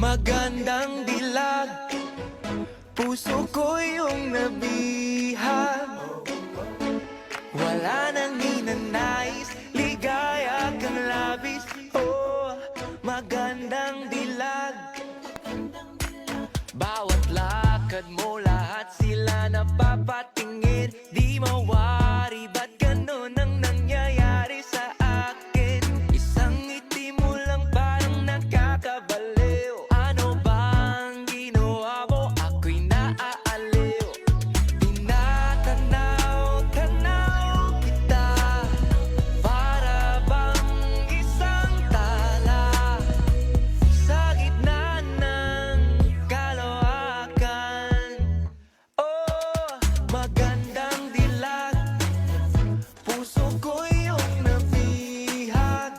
Magandang dilag, puso ko yung nabihag. Wala nang ninanais, ligaya kang labis. Oh, magandang dilag. Bawat lakad mo, lahat sila napapatingin. Di mawari, ba't ganun ang nangyayari sa akin? Isang ngiti mo lang parang nakakabaliw. Ano bang ginawa mo? Ako'y naaaliw. Tinatanaw-tanaw kita, para bang isang tala sa gitna ng kalawakan. Oh, magandang dilag, puso ko yung nabihag.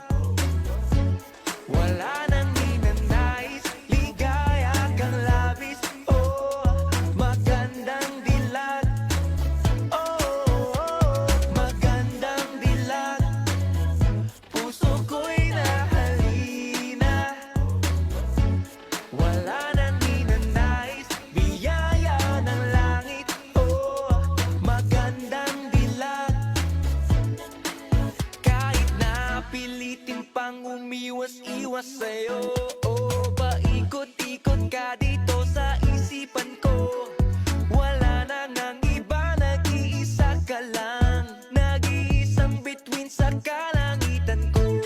Wala nang ninanais, ligaya kang labis. Oh, magandang dilag. Oh, magandang dilag, puso ko'y nahalina. Wala nang ninanais, biyaya ng langit. Oh, magandang dilag. Kahit na pilitin pang umiwas-iwas sa'yo, oh, paikot-ikot ka dito sa isipan ko. Wala na ngang iba, nag-iisa ka lang, nag-iisang bituin sa kalangitan ko.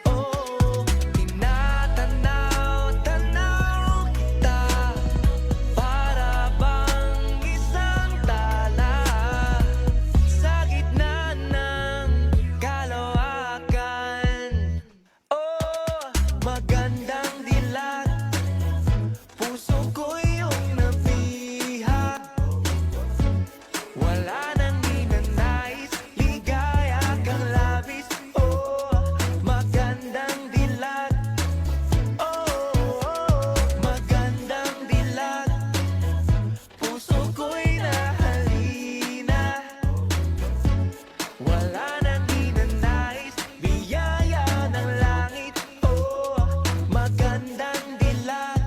Oh, tinatanaw-tanaw kita, para bang isang tala sa gitna ng kalawakan. Oh, magandang dilag, puso ko yung nabihag. Wala nang ninanais, ligaya kang labis. Oh, magandang dilag. Oh, magandang dilag, puso ko'y nahalina. Wala nang ninanais, biyaya ng langit. Oh, magandang dilag.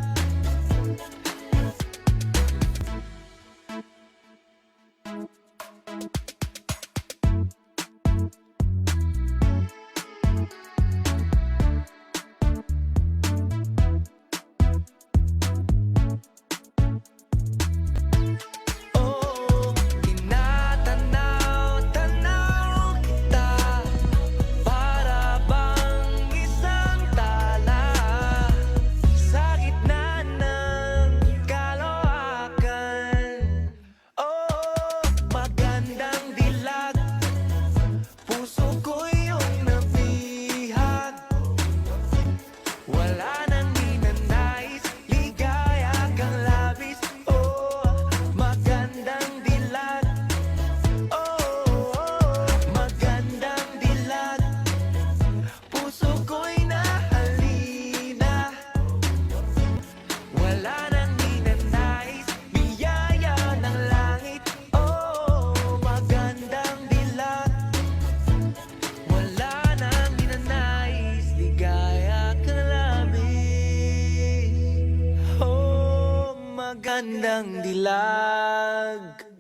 Oh, tinatanaw-tanaw kita, para bang isang tala sa gitna ng kalawakan. Oh, magandang dilag, puso ko yung nabihag. Wala nang ninanais, ligaya kang labis. Oh, magandang dilag. Oh, magandang dilag, puso ko'y nahalina. Wala nang ninanais, biyaya ng langit. Oh, magandang dilag. Wala nang ninanais, ligaya kang labis. Oh, magandang dilag.